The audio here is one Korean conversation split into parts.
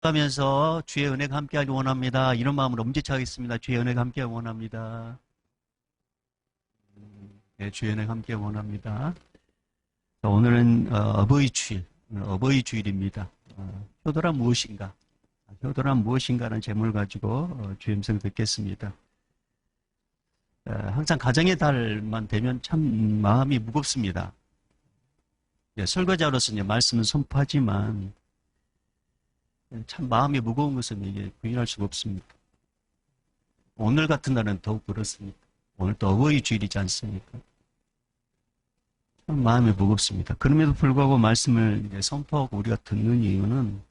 하면서 주의 은혜가 함께하기 원합니다. 이런 마음으로 엄지차겠습니다. 주의 은혜가 함께하기 원합니다. 네, 주의 은혜가 함께하기 원합니다. 자, 오늘은 어버이 주일, 어버이 주일입니다. 효도란 무엇인가? 효도란 무엇인가라는 제목을 가지고 주의 음성 듣겠습니다. 항상 가정의 달만 되면 참 마음이 무겁습니다. 설거지하로서 이제 말씀은 선포하지만 참 마음이 무거운 것은 이게 부인할 수가 없습니다. 오늘 같은 날은 더욱 그렇습니다. 오늘 또 어버이 주일이지 않습니까? 참 마음이 무겁습니다. 그럼에도 불구하고 말씀을 이제 선포하고 우리가 듣는 이유는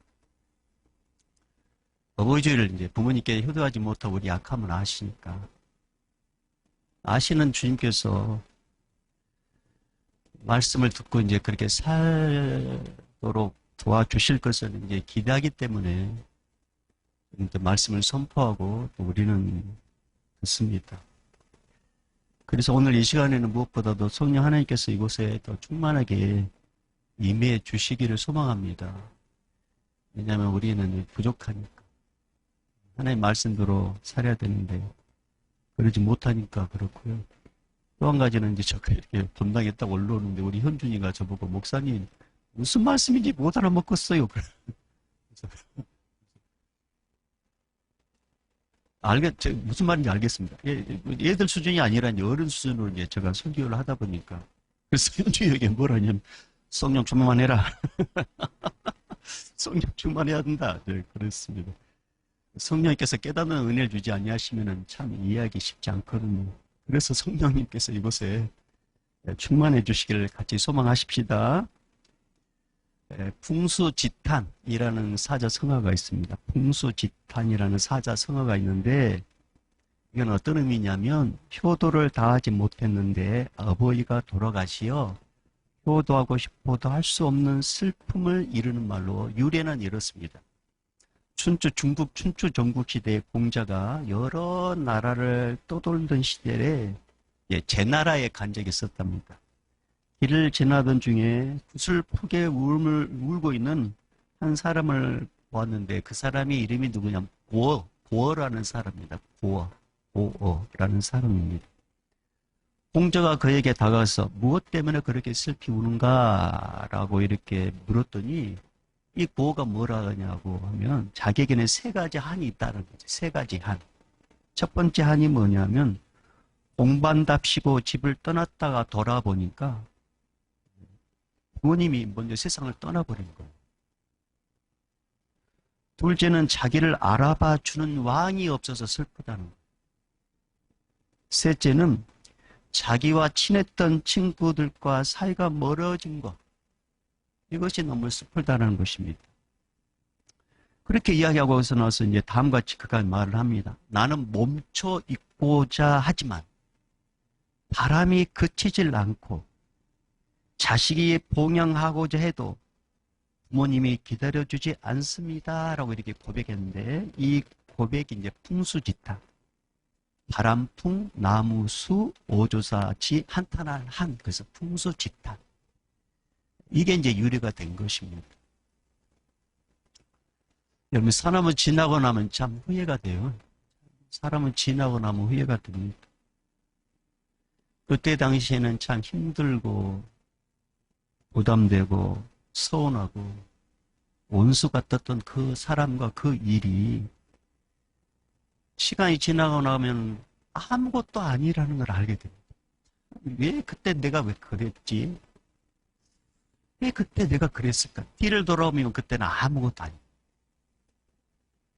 어버이 주일을 이제 부모님께 효도하지 못하고 우리 약함을 아시니까, 아시는 주님께서 말씀을 듣고 이제 그렇게 살도록 도와주실 것을 이제 기대하기 때문에 이제 말씀을 선포하고 또 우리는 듣습니다. 그래서 오늘 이 시간에는 무엇보다도 성령 하나님께서 이곳에 더 충만하게 임해 주시기를 소망합니다. 왜냐하면 우리는 부족하니까. 하나님 말씀대로 살아야 되는데 그러지 못하니까 그렇고요. 또 한 가지는 이제 제가 이렇게 분당했다고 올라오는데 우리 현준이가 저보고 목사님 무슨 말씀인지 못 알아먹겠어요. 무슨 말인지 알겠습니다. 얘들 수준이 아니라 이제 어른 수준으로 이제 제가 설교를 하다 보니까. 그래서 현주에게 뭘 하냐면, 성령 충만해라. 성령 충만해야 된다. 네, 그랬습니다. 성령님께서 깨닫는 은혜를 주지 아니하시면은 참 이해하기 쉽지 않거든요. 그래서 성령님께서 이곳에 충만해 주시기를 같이 소망하십시다. 풍수지탄이라는 사자성어가 있습니다. 풍수지탄이라는 사자성어가 있는데 이건 어떤 의미냐면 효도를 다하지 못했는데 아버지가 돌아가시어 효도하고 싶어도 할 수 없는 슬픔을 이루는 말로 유래는 이렇습니다. 중국 춘추 전국시대의 공자가 여러 나라를 떠돌던 시대에 제 나라에 간 적이 있었답니다. 길을 지나던 중에 구슬프게 울고 있는 한 사람을 보았는데 그 사람의 이름이 누구냐면 고어라는 사람입니다. 고어라는 사람입니다. 공자가 그에게 다가가서 무엇 때문에 그렇게 슬피 우는가? 라고 이렇게 물었더니 이 고어가 뭐라 하냐고 하면 자기에게는 세 가지 한이 있다는 거죠. 세 가지 한. 첫 번째 한이 뭐냐면 공반답시고 집을 떠났다가 돌아보니까 부모님이 먼저 세상을 떠나버린 거예요. 둘째는 자기를 알아봐 주는 왕이 없어서 슬프다는 거예요. 셋째는 자기와 친했던 친구들과 사이가 멀어진 것. 이것이 너무 슬프다는 것입니다. 그렇게 이야기하고서 나서 이제 다음과 같이 그가 말을 합니다. 나는 멈춰 있고자 하지만 바람이 그치질 않고 자식이 봉양하고자 해도 부모님이 기다려주지 않습니다. 라고 이렇게 고백했는데 이 고백이 이제 풍수지타. 바람풍, 나무수, 오조사지, 한탄할 한. 그래서 풍수지타. 이게 이제 유래가 된 것입니다. 여러분, 사람은 지나고 나면 참 후회가 돼요. 사람은 지나고 나면 후회가 됩니다. 그때 당시에는 참 힘들고 부담되고 서운하고 원수 같았던 그 사람과 그 일이 시간이 지나고 나면 아무것도 아니라는 걸 알게 됩니다. 왜 그때 내가 왜 그랬지? 왜 그때 내가 그랬을까? 뒤를 돌아보면 그때는 아무것도 아니에요.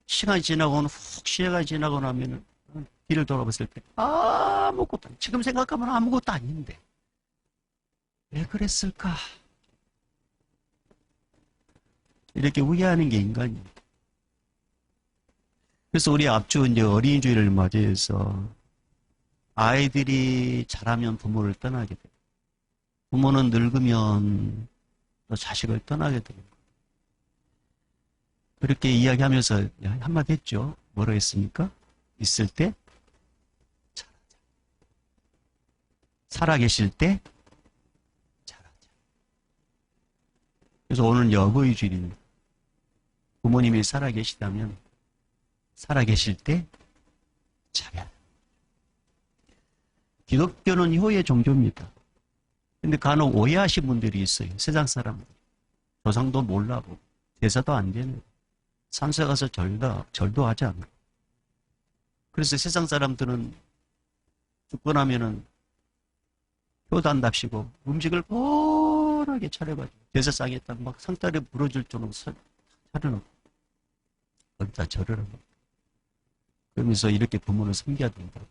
시간이 지나고 나면 뒤를 돌아봤을 때 아무것도 아니에요. 지금 생각하면 아무것도 아닌데 왜 그랬을까? 이렇게 후회하는 게 인간입니다. 그래서 우리 앞주 이제 어린이주일을 맞이해서 아이들이 자라면 부모를 떠나게 돼요. 부모는 늙으면 또 자식을 떠나게 됩니다. 그렇게 이야기하면서 한마디 했죠. 뭐라 했습니까? 있을 때 잘하자. 살아계실 때 잘하자. 그래서 오늘 어버이 주일입니다. 부모님이 살아계시다면 살아계실 때 차별. 기독교는 효의 종교입니다. 근데 간혹 오해하신 분들이 있어요. 세상 사람들. 조상도 몰라고 제사도 안 되는 산세 가서 절도 하지 않고. 그래서 세상 사람들은 죽고 나면은 효단답시고 음식을 뻔하게 차려가지고 제사상에다 막 상다리 부러질 정도로 차려놓고 거기다 절을 하고 그러면서 이렇게 부모를 섬겨야 된다.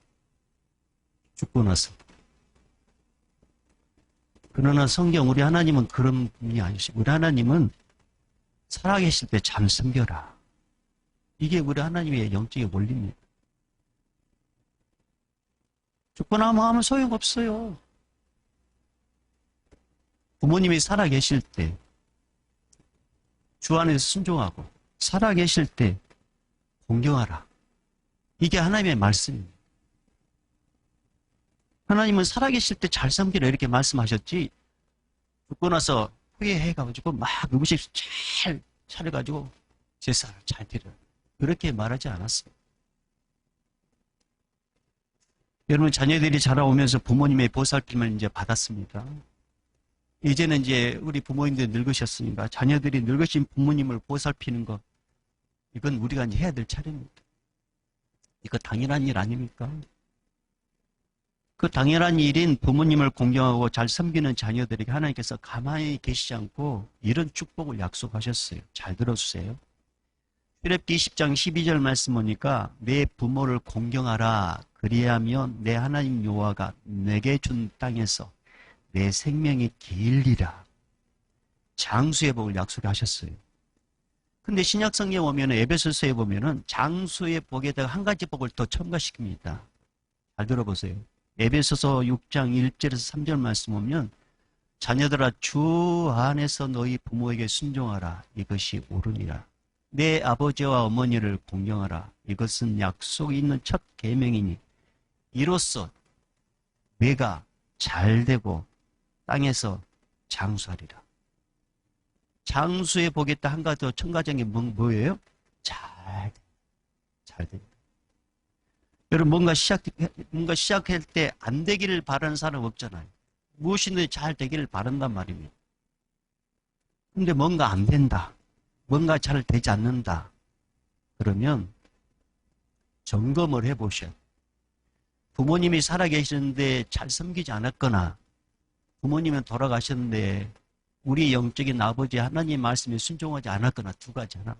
죽고 나서. 그러나 성경 우리 하나님은 그런 분이 아니시고 우리 하나님은 살아계실 때 잘 섬겨라. 이게 우리 하나님의 영적인 원리입니다. 죽고 나면 하면 소용없어요. 부모님이 살아계실 때 주 안에서 순종하고 살아계실 때 공경하라. 이게 하나님의 말씀입니다. 하나님은 살아계실 때 잘 섬기라 이렇게 말씀하셨지 죽고 나서 후회해가지고 막 음식 잘 차려가지고 제사를 잘 드려라. 그렇게 말하지 않았습니다. 여러분 자녀들이 자라오면서 부모님의 보살핌을 이제 받았습니다. 이제는 이제 우리 부모님들 늙으셨으니까 자녀들이 늙으신 부모님을 보살피는 것 이건 우리가 이제 해야 될 차례입니다. 이거 당연한 일 아닙니까? 그 당연한 일인 부모님을 공경하고 잘 섬기는 자녀들에게 하나님께서 가만히 계시지 않고 이런 축복을 약속하셨어요. 잘 들어주세요. 출애굽기 20장 12절 말씀 보니까 내 부모를 공경하라. 그리하면 내 하나님 여호와가 내게 준 땅에서 내 생명이 길리라. 장수의 복을 약속하셨어요. 근데 신약 성경에 보면 에베소서에 보면은 장수의 복에다가 한 가지 복을 더 첨가시킵니다. 잘 들어보세요. 에베소서 6장 1절에서 3절 말씀 보면 자녀들아 주 안에서 너희 부모에게 순종하라. 이것이 옳으니라. 내 아버지와 어머니를 공경하라. 이것은 약속이 있는 첫 계명이니 이로써 내가 잘되고 땅에서 장수하리라. 장수의 복에다 한 가지 더 첨가된 게 뭐예요? 잘된다. 여러분 뭔가 시작할 때 안 되기를 바라는 사람 없잖아요. 무엇이든 잘 되기를 바란단 말입니다. 근데 뭔가 안 된다. 뭔가 잘 되지 않는다. 그러면 점검을 해보셔야 돼요. 부모님이 살아계시는데 잘 섬기지 않았거나 부모님은 돌아가셨는데 우리 영적인 아버지 하나님 말씀에 순종하지 않았거나 두 가지 하나.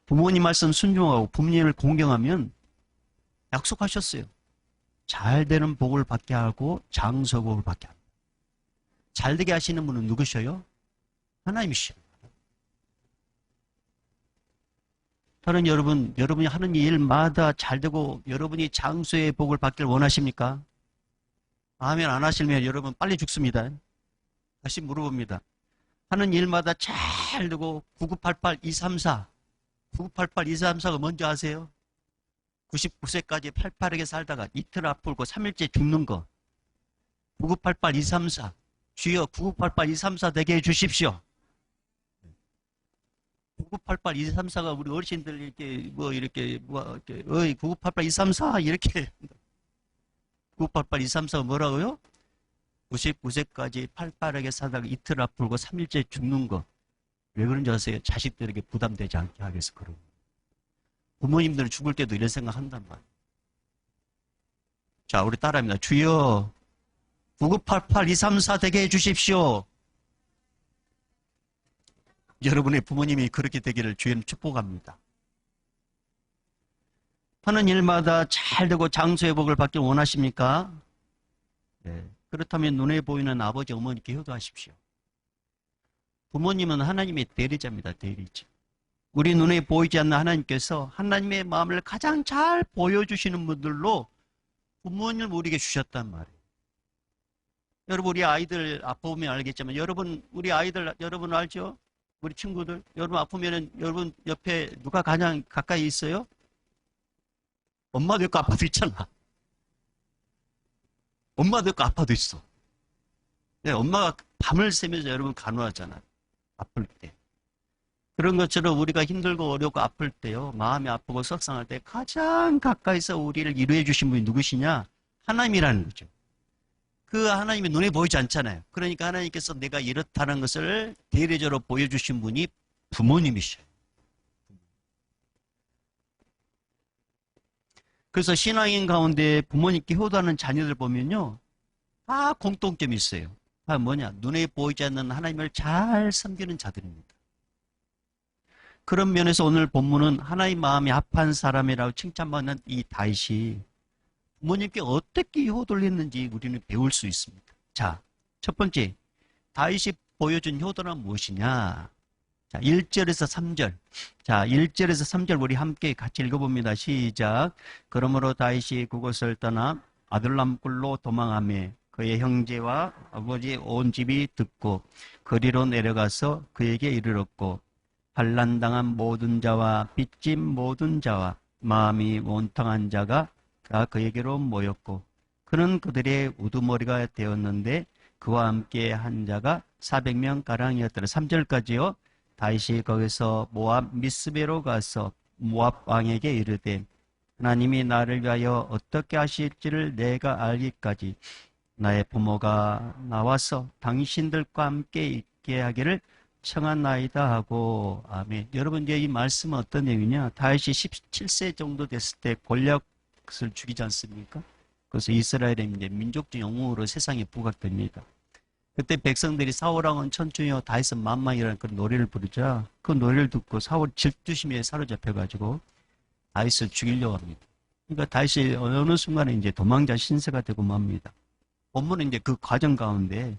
부모님 말씀 순종하고 부모님을 공경하면 약속하셨어요. 잘 되는 복을 받게 하고 장서복을 받게 합니다. 잘 되게 하시는 분은 누구셔요? 하나님이시죠. 다른 여러분이 하는 일마다 잘 되고 여러분이 장수의 복을 받길 원하십니까? 아멘 안 하시면 여러분 빨리 죽습니다. 다시 물어봅니다. 하는 일마다 잘 되고 9988-234 9988-234가 뭔지 아세요? 99세까지 팔팔하게 살다가 이틀 아프고 3일째 죽는 거. 9988-234 주여 9988-234 되게 해주십시오. 9988-234가 우리 어르신들 이렇게 9988-234 이렇게 9988-234가 뭐라고요? 99세까지 팔팔하게 살다가 이틀 아프고 3일째 죽는 거. 왜 그런지 아세요? 자식들에게 부담되지 않게 하기 위해서 그러고. 부모님들은 죽을 때도 이런 생각 한단 말이에요. 자, 우리 따라합니다. 주여 9988-234 되게 해주십시오. 여러분의 부모님이 그렇게 되기를 주님 축복합니다. 하는 일마다 잘 되고 장수의 복을 받길 원하십니까? 네. 그렇다면 눈에 보이는 아버지, 어머니께 효도하십시오. 부모님은 하나님의 대리자입니다. 대리자. 우리 눈에 보이지 않는 하나님께서 하나님의 마음을 가장 잘 보여주시는 분들로 부모님을 우리에게 주셨단 말이에요. 여러분 우리 아이들 아프면 알겠지만 우리 아이들 여러분 알죠? 우리 친구들 여러분 아프면은 여러분 옆에 누가 가장 가까이 있어요? 엄마도 있고 아빠도 있잖아. 엄마도 있고 아빠도 있어. 네, 엄마가 밤을 새면서 여러분 간호하잖아요. 아플 때. 그런 것처럼 우리가 힘들고 어렵고 아플 때요. 마음이 아프고 속상할 때 가장 가까이서 우리를 위로해 주신 분이 누구시냐? 하나님이라는 거죠. 그 하나님이 눈에 보이지 않잖아요. 그러니까 하나님께서 내가 이렇다는 것을 대리적으로 보여주신 분이 부모님이셔요. 그래서 신앙인 가운데 부모님께 효도하는 자녀들 보면요. 다 공통점이 있어요. 다 뭐냐? 눈에 보이지 않는 하나님을 잘 섬기는 자들입니다. 그런 면에서 오늘 본문은 하나님 마음이 합한 사람이라고 칭찬받는 이 다윗이 부모님께 어떻게 효도를 했는지 우리는 배울 수 있습니다. 자, 첫 번째, 다윗이 보여준 효도는 무엇이냐? 자, 1절에서 3절. 자, 1절에서 3절 우리 함께 같이 읽어봅니다. 시작. 그러므로 다윗이 그곳을 떠나 아둘람굴로 도망하며 그의 형제와 아버지 온 집이 듣고 거리로 내려가서 그에게 이르렀고 반란당한 모든 자와 빚진 모든 자와 마음이 원통한 자가 다 그에게로 모였고 그는 그들의 우두머리가 되었는데 그와 함께 한 자가 400명 가량이었더라. 3절까지요. 다윗이 거기서 모압 미스베로 가서 모압 왕에게 이르되 하나님이 나를 위하여 어떻게 하실지를 내가 알기까지 나의 부모가 나와서 당신들과 함께 있게 하기를 청하나이다 하고 아멘. 여러분 이제 이 말씀은 어떤 내용이냐? 다윗이 17세 정도 됐을 때 골리앗을 죽이지 않습니까? 그래서 이스라엘의 이제 민족적 영웅으로 세상에 부각됩니다. 그때 백성들이 사울왕은 천추여 다윗은 만만이라는 그런 노래를 부르자 그 노래를 듣고 사울 질투심에 사로잡혀가지고 다윗을 죽이려고 합니다. 그러니까 다윗이 어느 순간에 이제 도망자 신세가 되고 맙니다. 본문은 이제 그 과정 가운데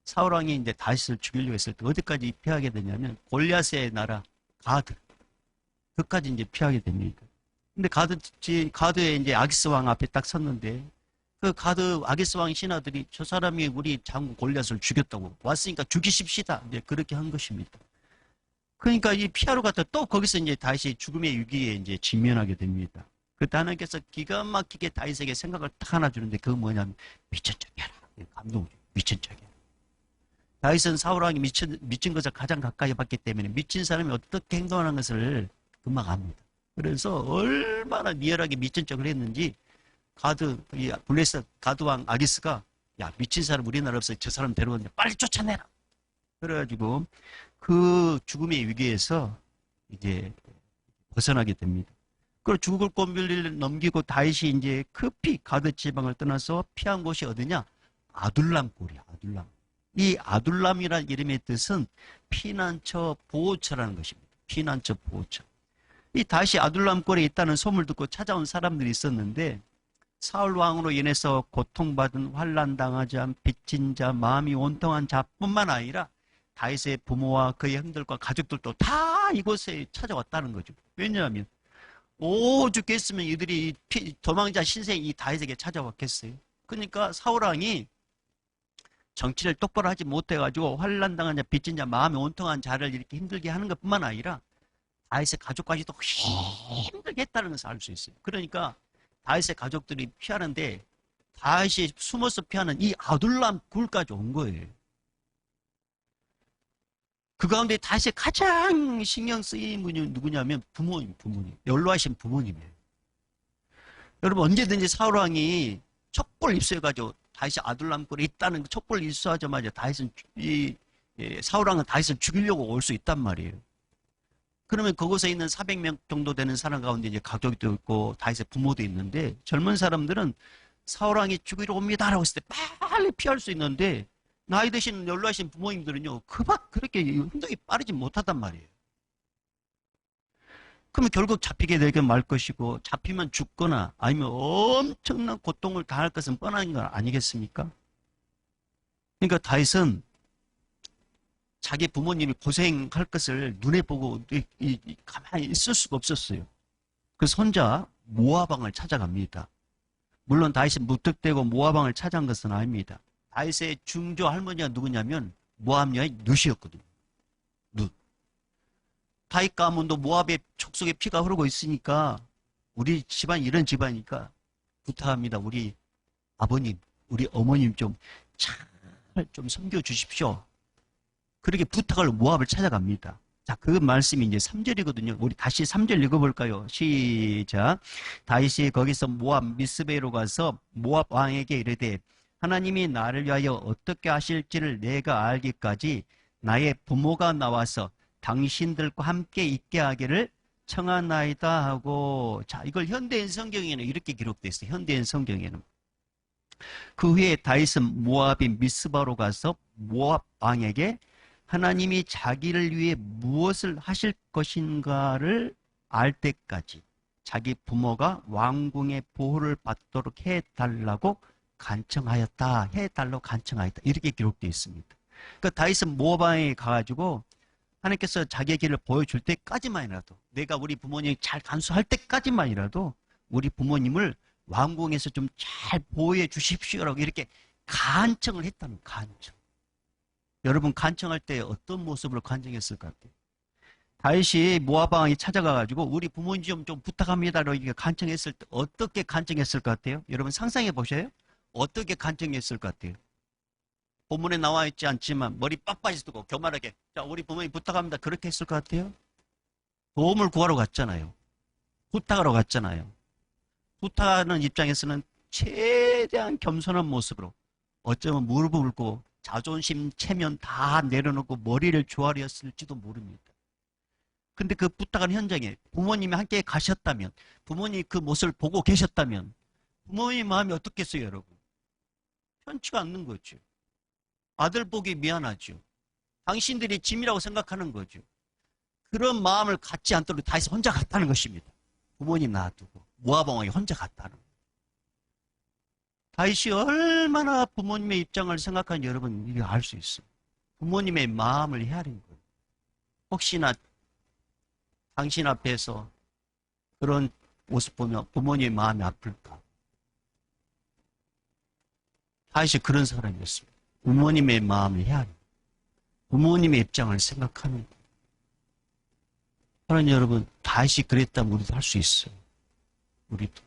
사울왕이 이제 다윗을 죽이려고 했을 때 어디까지 피하게 되냐면 골리앗의 나라 가드 그까지 이제 피하게 됩니다. 근데 가드에 이제 아기스 왕 앞에 딱 섰는데 그 가드 아기스 왕 신하들이 저 사람이 우리 장군 골리앗을 죽였다고 왔으니까 죽이십시다. 이제 그렇게 한 것입니다. 그러니까 이 피하러 갔다 또 거기서 이제 다윗이 죽음의 위기에 이제 직면하게 됩니다. 그때 하나님께서 기가 막히게 다윗에게 생각을 딱 하나 주는데 그건 뭐냐면 미친 척해라. 감동이죠. 미친 척해. 다윗은 사울왕이 미친 것을 가장 가까이 봤기 때문에 미친 사람이 어떻게 행동하는 것을 금방 압니다. 그래서 얼마나 리얼하게 미친 척을 했는지 블레셋 가드왕 아기스가 야 미친 사람 우리나라 없어 저 사람 데려오는데 빨리 쫓아내라. 그래가지고 그 죽음의 위기에서 이제 벗어나게 됩니다. 그리고 죽을 고비를 넘기고 다윗이 이제 급히 가드 지방을 떠나서 피한 곳이 어디냐? 아둘람 굴이야. 아둘람. 이 아둘람이라는 이름의 뜻은 피난처 보호처라는 것입니다. 피난처 보호처. 이 다윗이 아둘람 굴에 있다는 소문을 듣고 찾아온 사람들이 있었는데 사울 왕으로 인해서 고통받은 환난당하지 않은 빚진 자, 마음이 원통한 자뿐만 아니라 다윗의 부모와 그의 형들과 가족들도 다 이곳에 찾아왔다는 거죠. 왜냐하면 오죽했으면 이들이 도망자 신생 이 다윗에게 찾아왔겠어요. 그러니까 사울 왕이 정치를 똑바로 하지 못해가지고 환난당한 자, 빚진 자, 마음이 온통한 자를 이렇게 힘들게 하는 것뿐만 아니라 다윗의 가족까지도 힘들게 했다는 것을 알 수 있어요. 그러니까 다윗의 가족들이 피하는데 다윗이 숨어서 피하는 이 아둘람 굴까지 온 거예요. 그 가운데 다윗이 가장 신경 쓰이는 분이 누구냐면 부모님. 연로하신 부모님이에요. 여러분 언제든지 사울왕이 촛불 입수해가지고 다윗이 아둘람 굴에 있다는 촛불 입수하자마자 사울왕은 다윗을 죽이려고 올 수 있단 말이에요. 그러면 그곳에 있는 400명 정도 되는 사람 가운데 이제 가족도 있고 다윗의 부모도 있는데 젊은 사람들은 사울왕이 죽이러 옵니다라고 했을 때 빨리 피할 수 있는데 나이 드신 연로하신 부모님들은요 그렇게 행동이 빠르지 못하단 말이에요. 그러면 결국 잡히게 되게 말 것이고 잡히면 죽거나 아니면 엄청난 고통을 당할 것은 뻔한 건 아니겠습니까? 그러니까 다윗은 자기 부모님이 고생할 것을 눈에 보고 가만히 있을 수가 없었어요. 그래서 혼자 모압왕을 찾아갑니다. 물론 다윗이 무턱대고 모압왕을 찾아간 것은 아닙니다. 다윗의 중조 할머니가 누구냐면 모압 여인 룻이었거든요. 룻. 다윗 가문도 모압의 촉속에 피가 흐르고 있으니까 우리 집안 이런 집안이니까 부탁합니다. 우리 아버님, 우리 어머님 좀 잘 좀 섬겨주십시오. 그렇게 부탁을 모압을 찾아갑니다. 자, 그 말씀이 이제 3절이거든요. 우리 다시 3절 읽어볼까요? 시작. 다윗이 거기서 모압 미스베로 가서 모압 왕에게 이르되 하나님이 나를 위하여 어떻게 하실지를 내가 알기까지 나의 부모가 나와서 당신들과 함께 있게 하기를 청하나이다 하고, 자, 이걸 현대인 성경에는 이렇게 기록되어 있어요. 현대인 성경에는. 그 후에 다윗은 모압인 미스바로 가서 모압 왕에게 하나님이 자기를 위해 무엇을 하실 것인가를 알 때까지 자기 부모가 왕궁의 보호를 받도록 해달라고 간청하였다. 해달라고 간청하였다. 이렇게 기록되어 있습니다. 그러니까 다윗은 모압 왕에게 가가지고 하나님께서 자기의 길을 보여줄 때까지만이라도, 내가 우리 부모님 잘 간수할 때까지만이라도 우리 부모님을 왕궁에서 좀 잘 보호해 주십시오라고 이렇게 간청을 했다는, 간청. 여러분, 간청할 때 어떤 모습으로 간청했을 것 같아요? 다윗이 모압 왕이 찾아가가지고 우리 부모님 좀 부탁합니다라고 이렇게 간청했을 때 어떻게 간청했을 것 같아요? 여러분 상상해 보셔요. 어떻게 간청했을 것 같아요? 본문에 나와 있지 않지만 머리 빡빡이 쓰고 교만하게, 자, 우리 부모님 부탁합니다, 그렇게 했을 것 같아요? 도움을 구하러 갔잖아요. 부탁하러 갔잖아요. 부탁하는 입장에서는 최대한 겸손한 모습으로, 어쩌면 무릎을 꿇고 자존심, 체면 다 내려놓고 머리를 조아렸을지도 모릅니다. 근데 그 부탁한 현장에 부모님이 함께 가셨다면, 부모님이 그 모습을 보고 계셨다면 부모님 마음이 어떻겠어요, 여러분? 편치가 않는 거죠. 아들 보기 미안하죠. 당신들이 짐이라고 생각하는 거죠. 그런 마음을 갖지 않도록 다윗이 혼자 갔다는 것입니다. 부모님 놔두고 모압 왕이 혼자 갔다는 거예요. 다윗이 얼마나 부모님의 입장을 생각하는지 여러분 이거 알 수 있어요. 부모님의 마음을 헤아린 거예요. 혹시나 당신 앞에서 그런 모습 보면 부모님의 마음이 아플까? 다윗이 그런 사람이었습니다. 부모님의 마음을 헤아린, 부모님의 입장을 생각하는 거예요. 하나님, 여러분, 다윗이 그랬다면 우리도 할 수 있어요. 우리도.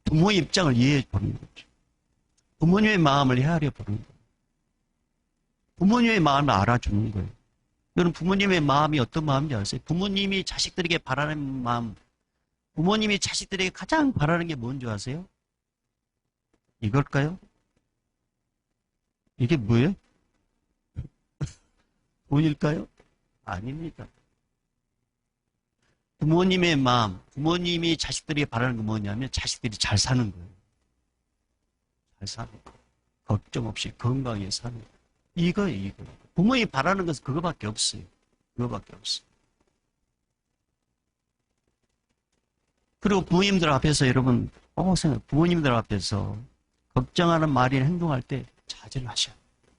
부모의 입장을 이해해 보는 거죠. 부모님의 마음을 헤아려 보는 거예요. 부모님의 마음을 알아주는 거예요. 여러분, 부모님의 마음이 어떤 마음인지 아세요? 부모님이 자식들에게 바라는 마음, 부모님이 자식들에게 가장 바라는 게 뭔지 아세요? 이걸까요? 이게 뭐예요? 돈일까요? 아닙니다. 부모님의 마음, 부모님이 자식들에게 바라는 건 뭐냐면 자식들이 잘 사는 거예요. 잘 사는 거. 걱정 없이 건강하게 사는 거. 이거예요, 이거. 부모님이 바라는 것은 그거밖에 없어요. 그거밖에 없어요. 그리고 부모님들 앞에서 여러분, 부모님들 앞에서 걱정하는 말이나 행동할 때 자제를 하셔야 돼요.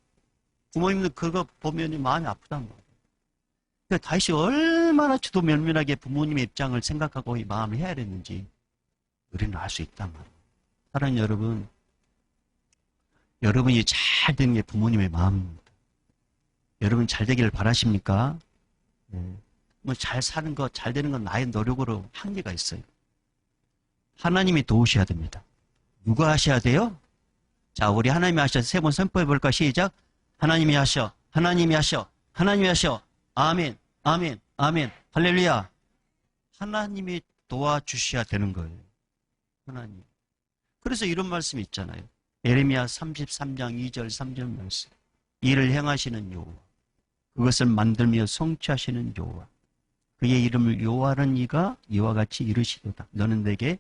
부모님들 그거 보면 마음이 아프단 말이에요. 그러니까 다윗이 얼마나 저도 면밀하게 부모님의 입장을 생각하고 이 마음을 해야 되는지 우리는 알 수 있단 말이에요. 사랑하는 여러분, 여러분이 잘 되는 게 부모님의 마음입니다. 여러분 잘 되기를 바라십니까? 네. 뭐 잘 사는 것, 잘 되는 건 나의 노력으로 한계가 있어요. 하나님이 도우셔야 됩니다. 누가 하셔야 돼요? 자, 우리 하나님이 하셔서 세 번 선포해 볼까? 시작. 하나님이 하셔, 하나님이 하셔, 하나님이 하셔. 아멘, 아멘, 아멘. 할렐루야. 하나님이 도와주셔야 되는 거예요. 하나님. 그래서 이런 말씀이 있잖아요. 예레미야 33장 2절 3절 말씀. 이를 행하시는 여호와, 그것을 만들며 성취하시는 여호와, 그의 이름을 여호와는 이가 이와 같이 이르시도다. 너는 내게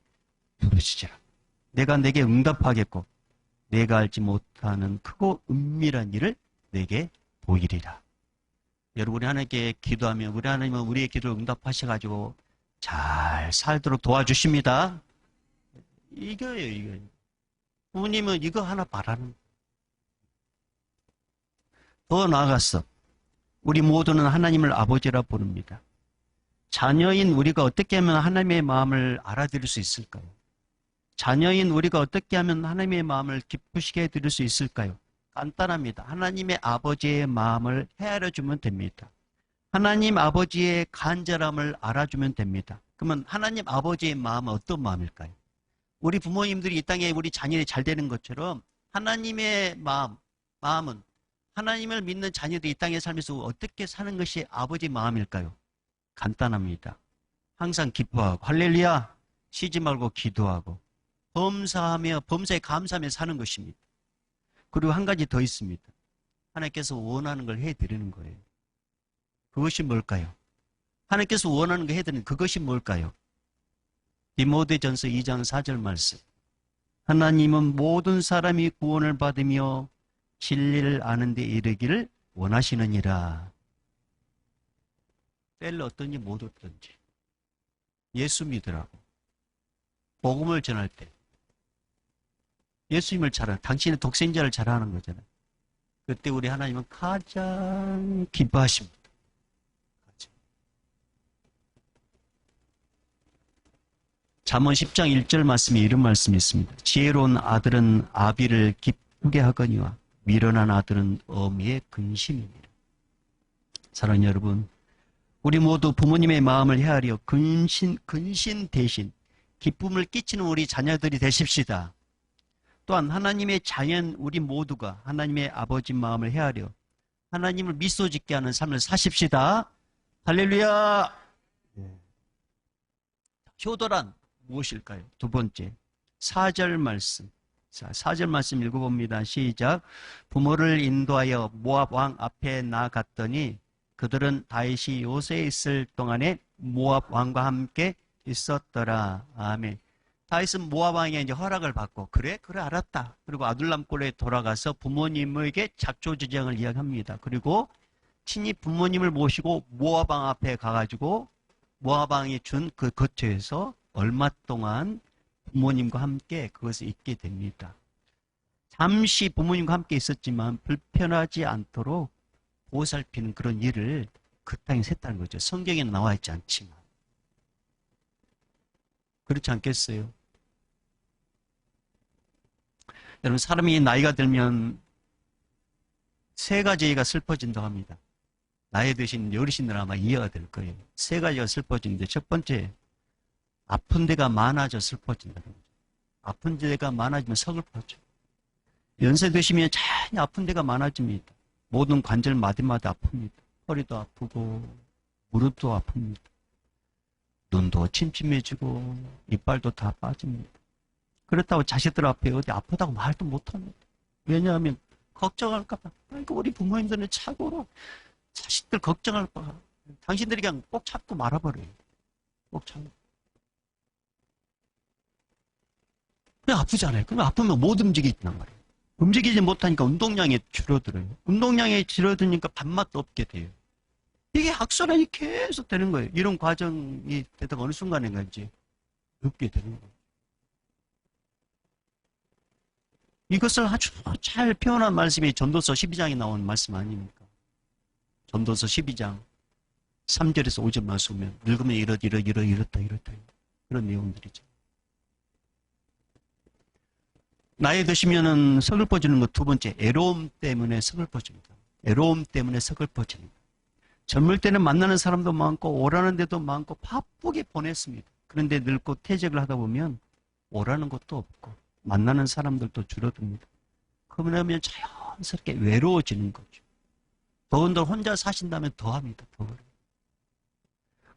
부르짖으라. 내가 내게 응답하겠고 내가 알지 못하는 크고 은밀한 일을 내게 보이리라. 여러분이 하나님께 기도하면 우리 하나님은 우리의 기도를 응답하셔가지고 잘 살도록 도와주십니다. 이거예요, 이거예요. 부모님은 이거 하나 바라는. 더 나아갔어. 우리 모두는 하나님을 아버지라 부릅니다. 자녀인 우리가 어떻게 하면 하나님의 마음을 알아들을 수 있을까요? 자녀인 우리가 어떻게 하면 하나님의 마음을 기쁘시게 해드릴 수 있을까요? 간단합니다. 하나님의 아버지의 마음을 헤아려주면 됩니다. 하나님 아버지의 간절함을 알아주면 됩니다. 그러면 하나님 아버지의 마음은 어떤 마음일까요? 우리 부모님들이 이 땅에 우리 자녀이 잘 되는 것처럼 하나님의 마음은 하나님을 믿는 자녀들이 이 땅에 살면서 어떻게 사는 것이 아버지 마음일까요? 간단합니다. 항상 기뻐하고 할렐루야 쉬지 말고 기도하고 범사에 감사하며 사는 것입니다. 그리고 한 가지 더 있습니다. 하나님께서 원하는 걸 해드리는 거예요. 그것이 뭘까요? 하나님께서 원하는 거 해드리는 그것이 뭘까요? 디모데전서 2장 4절 말씀. 하나님은 모든 사람이 구원을 받으며 진리를 아는 데 이르기를 원하시느니라. 때를 얻든지 못 얻든지 예수 믿으라고 복음을 전할 때 예수님을 잘하는 당신의 독생자를 잘하는 거잖아요. 그때 우리 하나님은 가장 기뻐하십니다. 잠언 10장 1절 말씀에 이런 말씀이 있습니다. 지혜로운 아들은 아비를 기쁘게 하거니와 미련한 아들은 어미의 근심이니라. 사랑하는 여러분, 우리 모두 부모님의 마음을 헤아려 근신 대신 기쁨을 끼치는 우리 자녀들이 되십시다. 또한 하나님의 자연 우리 모두가 하나님의 아버지 마음을 헤아려 하나님을 미소 짓게 하는 삶을 사십시다. 할렐루야. 효도란 무엇일까요? 두 번째 4절 말씀. 자, 4절 말씀 읽어봅니다. 시작. 부모를 인도하여 모압 왕 앞에 나갔더니 그들은 다윗이 요새에 있을 동안에 모압 왕과 함께 있었더라. 아멘. 다윗은 모압 왕의 이제 허락을 받고 그래 알았다. 그리고 아둘람 굴에 돌아가서 부모님에게 작조주장을 이야기합니다. 그리고 친히 부모님을 모시고 모압 왕 앞에 가가지고 모압 왕이 준 그 거처에서 얼마 동안 부모님과 함께 그것을 잊게 됩니다. 잠시 부모님과 함께 있었지만 불편하지 않도록 보살피는 그런 일을 그 땅에서 했다는 거죠. 성경에는 나와 있지 않지만. 그렇지 않겠어요? 여러분, 사람이 나이가 들면 세 가지가 슬퍼진다고 합니다. 나이 드신 어르신들 아마 이해가 될 거예요. 세 가지가 슬퍼지는데 첫 번째, 아픈 데가 많아져 슬퍼진다는 거죠. 아픈 데가 많아지면 서글퍼져. 연세 드시면 자연히 아픈 데가 많아집니다. 모든 관절 마디마디 아픕니다. 허리도 아프고 무릎도 아픕니다. 눈도 침침해지고 이빨도 다 빠집니다. 그렇다고 자식들 앞에 어디 아프다고 말도 못합니다. 왜냐하면 걱정할까 봐. 그러니까 우리 부모님들은 착오로 자식들 걱정할까 봐. 당신들이 그냥 꼭 참고 말아버려요. 꼭 참고. 그냥 아프잖아요. 그럼 아프면 못 움직이단 말이에요. 움직이지 못하니까 운동량이 줄어들어요. 운동량이 줄어드니까 밥맛도 없게 돼요. 이게 악순환이 계속 되는 거예요. 이런 과정이 되다가 어느 순간인가 이제 없게 되는 거예요. 이것을 아주 잘 표현한 말씀이 전도서 12장에 나온 말씀 아닙니까? 전도서 12장 3절에서 5절 말씀 보면 늙으면 이렇다 그런 내용들이죠. 나이 드시면은 서글퍼지는 것 두 번째, 애로움 때문에 서글퍼집니다. 애로움 때문에 서글퍼집니다. 젊을 때는 만나는 사람도 많고 오라는 데도 많고 바쁘게 보냈습니다. 그런데 늙고 퇴직을 하다 보면 오라는 것도 없고 만나는 사람들도 줄어듭니다. 그러면 자연스럽게 외로워지는 거죠. 더군다나 혼자 사신다면 더합니다. 더.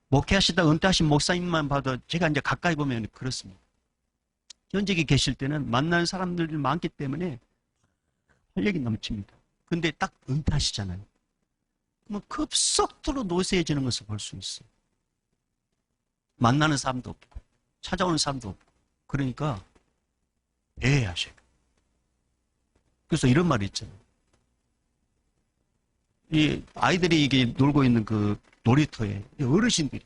목회하시다 은퇴하신 목사님만 봐도 제가 이제 가까이 보면 그렇습니다. 현직에 계실 때는 만나는 사람들이 많기 때문에 활력이 넘칩니다. 근데 딱 은퇴하시잖아요. 그러면 급속도로 노쇠해지는 것을 볼 수 있어요. 만나는 사람도 없고 찾아오는 사람도 없고 그러니까 애하셔요. 그래서 이런 말이 있잖아요. 이 아이들이 이게 놀고 있는 그 놀이터에 어르신들이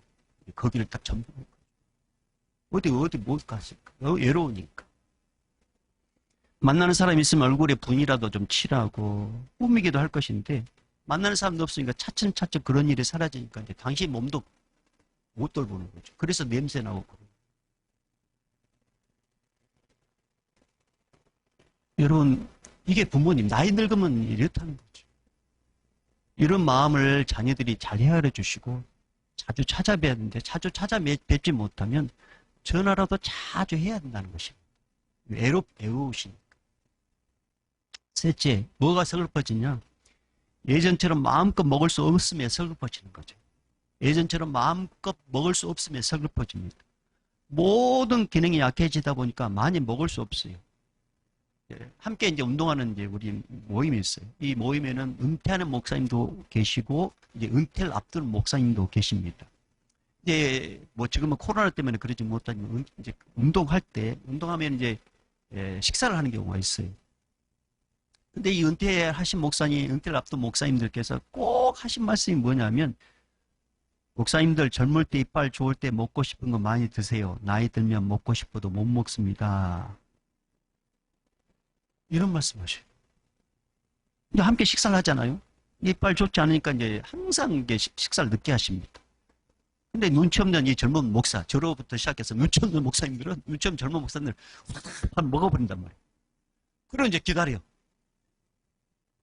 거기를 딱 전부 어디 못 갔을까? 외로우니까. 만나는 사람이 있으면 얼굴에 분이라도 좀 칠하고 꾸미기도 할 것인데 만나는 사람도 없으니까 차츰차츰 그런 일이 사라지니까 이제 당신 몸도 못 돌보는 거죠. 그래서 냄새 나고 그래요. 여러분, 이게 부모님 나이 늙으면 이렇다는 거죠. 이런 마음을 자녀들이 잘 헤아려 주시고 자주 찾아뵈야 되는데 자주 찾아뵙지 못하면 전화라도 자주 해야 된다는 것입니다. 외우시니까. 셋째, 뭐가 서글퍼지냐? 예전처럼 마음껏 먹을 수 없으면 서글퍼지는 거죠. 예전처럼 마음껏 먹을 수 없으면 서글퍼집니다. 모든 기능이 약해지다 보니까 많이 먹을 수 없어요. 함께 이제 운동하는 이제 우리 모임이 있어요. 이 모임에는 은퇴하는 목사님도 계시고, 이제 은퇴를 앞두는 목사님도 계십니다. 이제 뭐 지금은 코로나 때문에 그러지 못하지만 이제 운동하면 이제 식사를 하는 경우가 있어요. 근데 이 은퇴하신 목사님, 은퇴를 앞둔 목사님들께서 꼭 하신 말씀이 뭐냐면, 목사님들 젊을 때 이빨 좋을 때 먹고 싶은 거 많이 드세요. 나이 들면 먹고 싶어도 못 먹습니다. 이런 말씀 하셔요. 근데 함께 식사를 하잖아요. 이빨 좋지 않으니까 이제 항상 이게 식사를 늦게 하십니다. 근데 눈치 없는 이 젊은 목사, 저로부터 시작해서 눈치 없는 목사님들은, 눈치 없는 젊은 목사님들 한 먹어버린단 말이에요. 그럼 이제 기다려.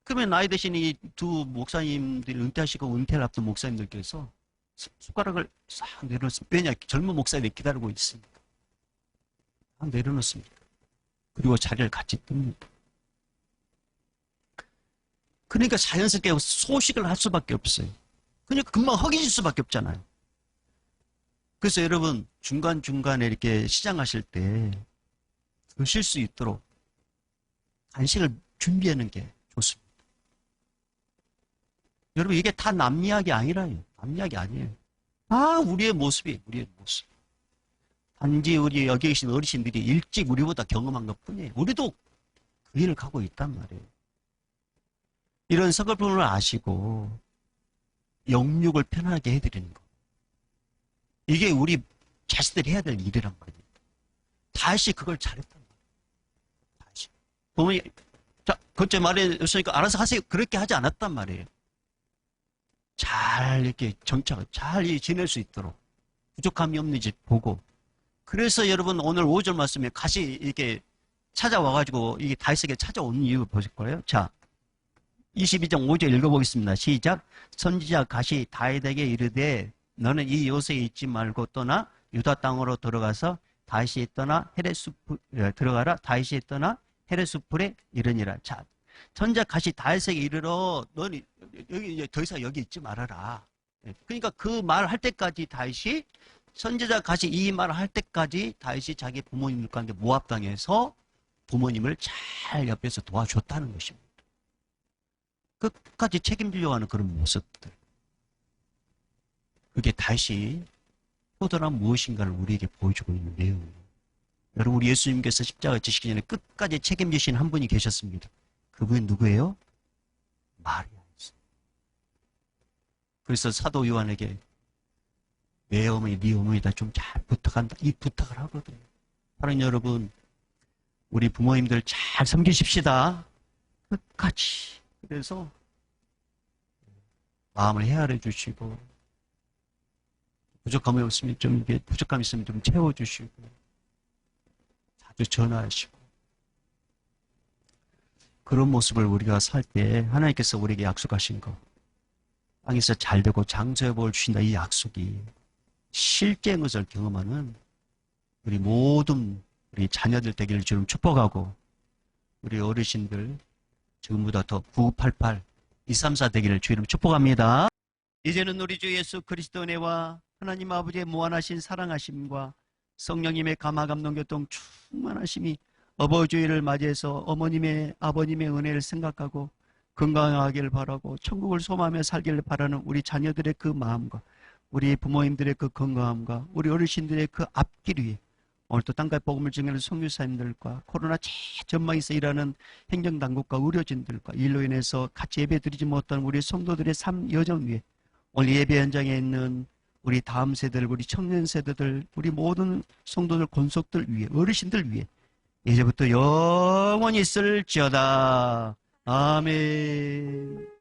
그러면 나이 드신 이 두 목사님들이 은퇴하시고 은퇴를 앞둔 목사님들께서 숟가락을 싹 내려놓습니다. 왜냐? 젊은 목사님이 기다리고 있으니까. 딱 내려놓습니다. 그리고 자리를 같이 뜹니다. 그러니까 자연스럽게 소식을 할 수밖에 없어요. 그러니까 금방 허기질 수밖에 없잖아요. 그래서 여러분, 중간중간에 이렇게 시장하실 때 드실 수 있도록 간식을 준비하는 게 좋습니다. 여러분, 이게 다 남 이야기 아니라요. 남 이야기 아니에요. 다 우리의 모습이에요. 우리의 모습. 단지 우리 여기 계신 어르신들이 일찍 우리보다 경험한 것 뿐이에요. 우리도 그 일을 가고 있단 말이에요. 이런 서글픔을 아시고 영육을 편하게 해드리는 거. 이게 우리 자신들이 해야 될 일이란 말입니다. 다시 그걸 잘했단 말이에요. 다시. 부모님, 자, 그때 말했으니까 알아서 하세요. 그렇게 하지 않았단 말이에요. 잘 이렇게 정착을 잘 지낼 수 있도록 부족함이 없는지 보고. 그래서 여러분 오늘 5절 말씀에 가시 이렇게 찾아와가지고 이게 다윗에게 찾아오는 이유 보실 거예요. 자, 22장 5절 읽어보겠습니다. 시작. 선지자 가시 다윗에게 이르되 너는 이 요새에 있지 말고 떠나 유다 땅으로 들어가서 다윗이 떠나 들어가라. 다윗이 떠나 헤레스풀에 이르니라. 자, 선지자 가시 다윗에게 이르러 너는 여기 이제 더 이상 여기 있지 말아라. 그러니까 그 말 할 때까지 다윗이 선지자 가시 이 말을 할 때까지 다윗이 자기 부모님들과 함께 모압 당해서 부모님을 잘 옆에서 도와줬다는 것입니다. 끝까지 책임지려고 하는 그런 모습들. 그게 다윗이 효도란 무엇인가를 우리에게 보여주고 있는 내용이에요. 여러분, 우리 예수님께서 십자가 지시기 전에 끝까지 책임지신 한 분이 계셨습니다. 그분이 누구예요? 마리아였어요. 그래서 사도 요한에게 내 어머니, 네 어머니다 좀 잘 부탁한다. 이 부탁을 하거든요. 사랑하는 여러분, 우리 부모님들 잘 섬기십시다. 끝까지. 그래서 마음을 헤아려 주시고 부족함이 없으면 좀 이게 부족함이 있으면 좀 채워주시고 자주 전화하시고 그런 모습을 우리가 살 때 하나님께서 우리에게 약속하신 거 땅에서 잘되고 장수의 복을 주신다 이 약속이 실제인 것을 경험하는 우리 모든 우리 자녀들 되기를 주님 축복하고 우리 어르신들 지금보다 더 9988, 234 되기를 주님 축복합니다. 이제는 우리 주 예수 그리스도 은혜와 하나님 아버지의 무한하신 사랑하심과 성령님의 감화감동 교통 충만하심이 어버이주일을 맞이해서 어머님의 아버님의 은혜를 생각하고 건강하기를 바라고 천국을 소망하며 살기를 바라는 우리 자녀들의 그 마음과 우리 부모님들의 그 건강함과 우리 어르신들의 그 앞길 위에 오늘도 땅끝 복음을 증언하는 선교사님들과 코로나 최전방에서 일하는 행정당국과 의료진들과 일로 인해서 같이 예배드리지 못한 우리 성도들의 삶 여정 위에 오늘 예배 현장에 있는 우리 다음 세대들, 우리 청년 세대들, 우리 모든 성도들, 권속들 위에, 어르신들 위에 이제부터 영원히 있을지어다. 아멘.